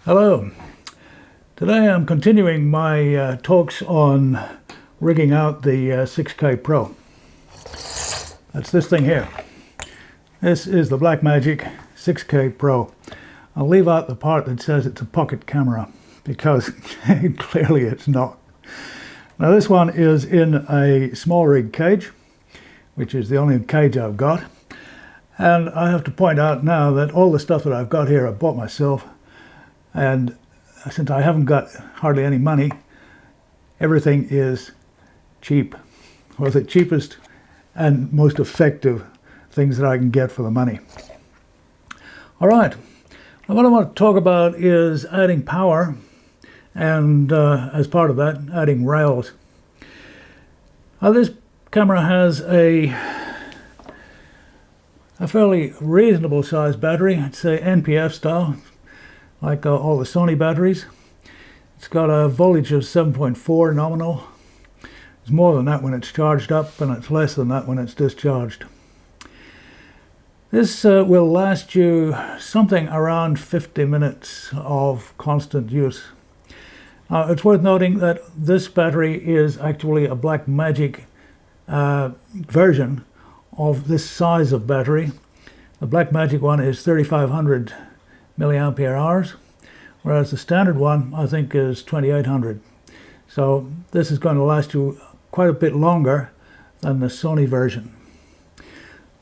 Hello. Today I'm continuing my talks on rigging out the 6K Pro. That's this thing here. This is the BlackMagic 6K Pro. I'll leave out the part that says it's a pocket camera because clearly it's not. Now this one is in a Smallrig cage, which is the only cage I've got. And I have to point out now that all the stuff that I've got here I bought myself. And since I haven't got hardly any money, everything is cheap. Well, the cheapest and most effective things that I can get for the money. All right, now what I want to talk about is adding power and as part of that, adding rails. Now this camera has a fairly reasonable sized battery. It's a NPF style. Like all the Sony batteries. It's got a voltage of 7.4 nominal. It's more than that when it's charged up, and it's less than that when it's discharged. This will last you something around 50 minutes of constant use. It's worth noting that this battery is actually a BlackMagic version of this size of battery. The BlackMagic one is 3500 milliampere hours, whereas the standard one I think is 2800. So this is going to last you quite a bit longer than the Sony version.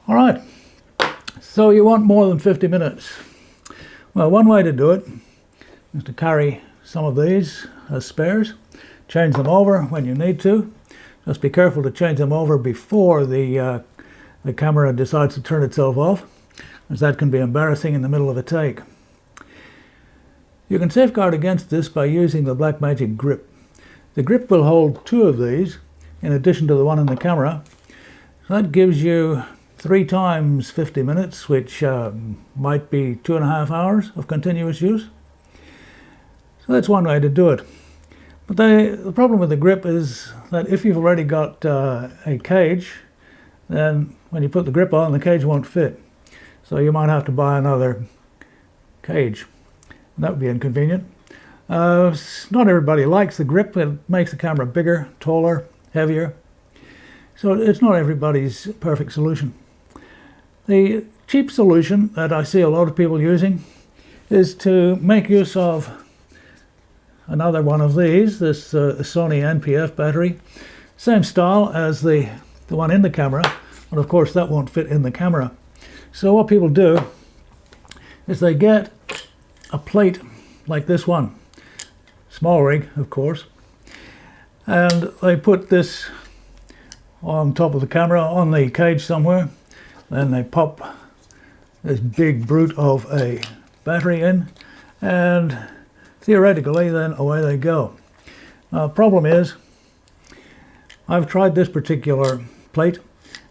All right, so you want more than 50 minutes. Well, one way to do it is to carry some of these as spares, change them over when you need to. Just be careful to change them over before the camera decides to turn itself off, as that can be embarrassing in the middle of a take. You can safeguard against this by using the BlackMagic grip. The grip will hold two of these in addition to the one in the camera. So that gives you 3 times 50 minutes, which might be 2.5 hours of continuous use. So that's one way to do it. But the problem with the grip is that if you've already got a cage, then when you put the grip on, the cage won't fit. So you might have to buy another cage. That would be inconvenient. Not everybody likes the grip. It makes the camera bigger, taller, heavier. So it's not everybody's perfect solution. The cheap solution that I see a lot of people using is to make use of another one of these, this Sony NPF battery. Same style as the one in the camera, but of course that won't fit in the camera. So what people do is they get a plate like this one, Smallrig, of course, and they put this on top of the camera on the cage somewhere. Then they pop this big brute of a battery in, and theoretically then away they go. Now the problem is I've tried this particular plate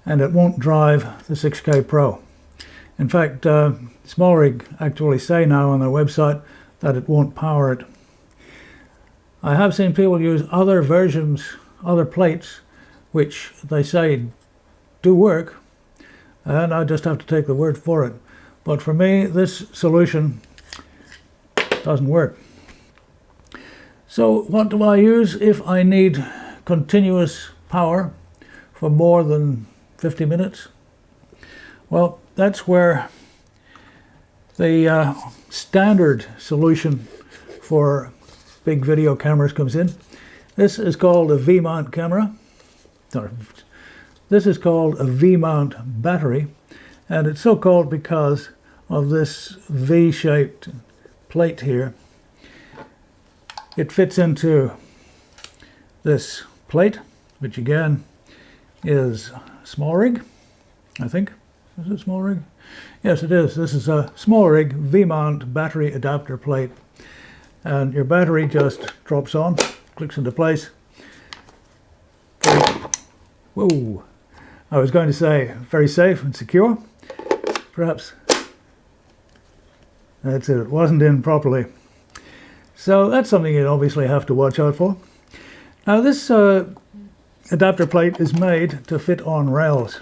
and it won't drive the 6K Pro. In fact, Smallrig actually say now on their website that it won't power it. I have seen people use other versions, other plates, which they say do work, and I just have to take the word for it. But for me, this solution doesn't work. So what do I use if I need continuous power for more than 50 minutes? Well, that's where the standard solution for big video cameras comes in. This is called a V-mount camera. This is called a V-mount battery, and it's so called because of this V-shaped plate here. It fits into this plate, which again is Smallrig, I think. Is it Smallrig? Yes, it is. This is a Smallrig V-mount battery adapter plate. And your battery just drops on, clicks into place. Whoa! I was going to say very safe and secure. Perhaps that's it. It wasn't in properly. So that's something you obviously have to watch out for. Now this adapter plate is made to fit on rails.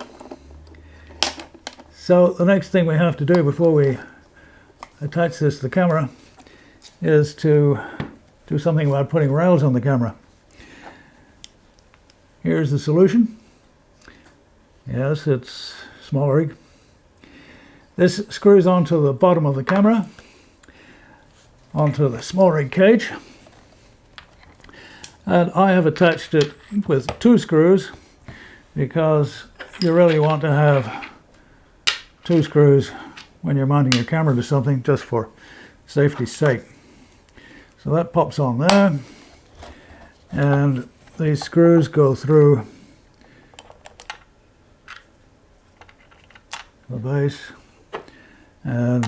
So the next thing we have to do before we attach this to the camera is to do something about putting rails on the camera. Here's the solution. Yes, it's Smallrig. This screws onto the bottom of the camera, onto the Smallrig cage, and I have attached it with 2 screws because you really want to have 2 screws when you're mounting your camera to something, just for safety's sake. So that pops on there, and these screws go through the base, and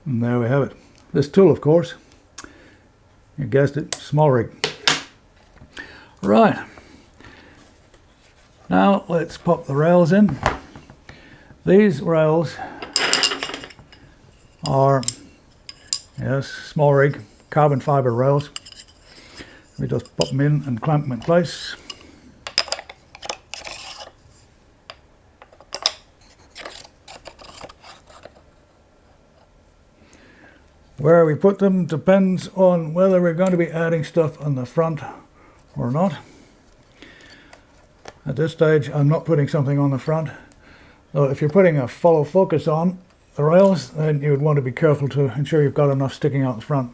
there we have it. This tool, of course, you guessed it, Smallrig. Right, now let's pop the rails in. These rails are, yes, Smallrig carbon fiber rails. We just pop them in and clamp them in place. Where we put them depends on whether we're going to be adding stuff on the front or not. At this stage, I'm not putting something on the front. So if you're putting a follow focus on the rails, then you would want to be careful to ensure you've got enough sticking out the front.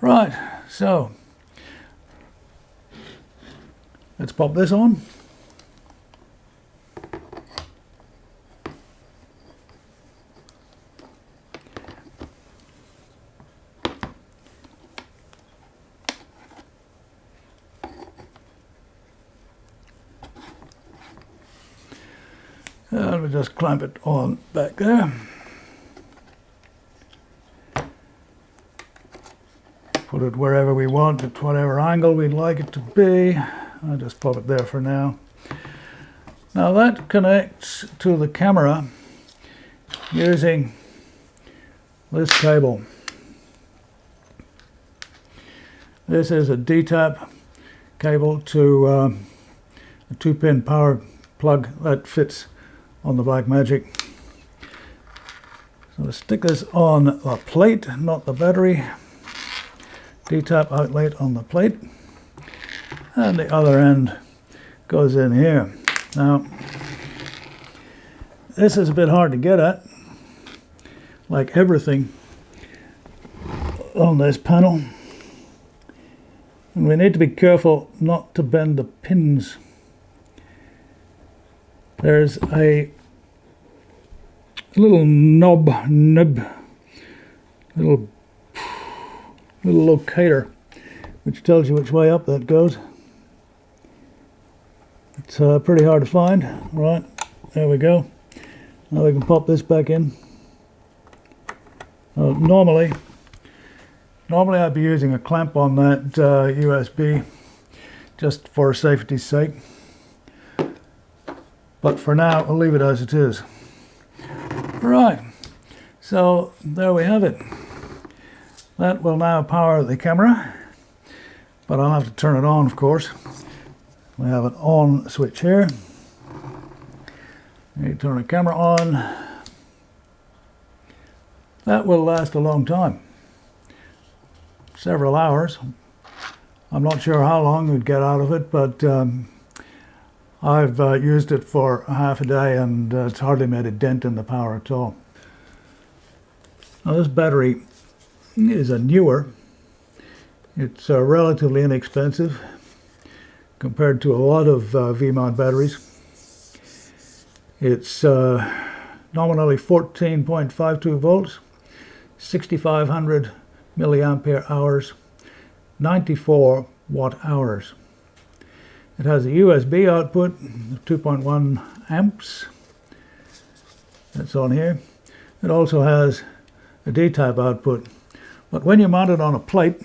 Right, so let's pop this on. And we just clamp it on back there. Put it wherever we want, at whatever angle we'd like it to be. I'll just pop it there for now. Now that connects to the camera using this cable. This is a D-tap cable to a 2-pin power plug that fits on the BlackMagic. So to stick this on the plate, not the battery. D-tap outlet on the plate, and the other end goes in here. Now this is a bit hard to get at, like everything on this panel, and we need to be careful not to bend the pins. There's a little little locator which tells you which way up that goes. It's pretty hard to find. Right, there we go. Now we can pop this back in. Normally I'd be using a clamp on that USB just for safety's sake, but for now we'll leave it as it is. Right, so there we have it. That will now power the camera, but I'll have to turn it on, of course. We have an on switch here. You turn the camera on. That will last a long time, several hours. I'm not sure how long we'd get out of it, but I've used it for half a day, and it's hardly made a dent in the power at all. Now this battery is a Neewer. It's relatively inexpensive compared to a lot of V-mount batteries. It's nominally 14.52 volts, 6,500 milliampere hours, 94 watt hours. It has a USB output of 2.1 amps. That's on here. It also has a D-type output. But when you mount it on a plate,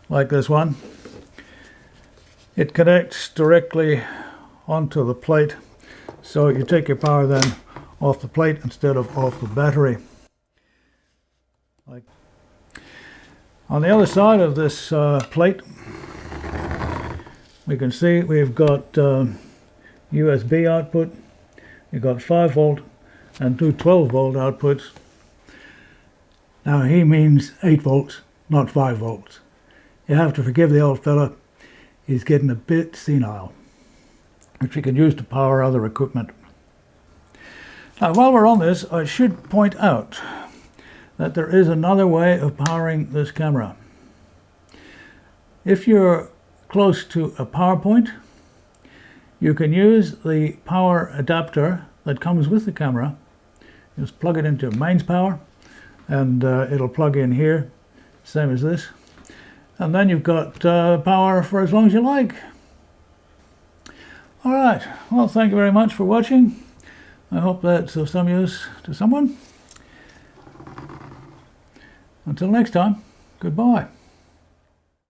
like this one, it connects directly onto the plate. So you take your power then off the plate instead of off the battery. Like on the other side of this plate, we can see we've got USB output, you've got 5 volt and two 12 volt outputs. Now he means 8 volts, not 5 volts. You have to forgive the old fella, he's getting a bit senile, which we can use to power other equipment. Now while we're on this, I should point out that there is another way of powering this camera. If you're close to a power point, you can use the power adapter that comes with the camera. Just plug it into mains power and it'll plug in here, same as this. And then you've got power for as long as you like. Alright, well, thank you very much for watching. I hope that's of some use to someone. Until next time, goodbye.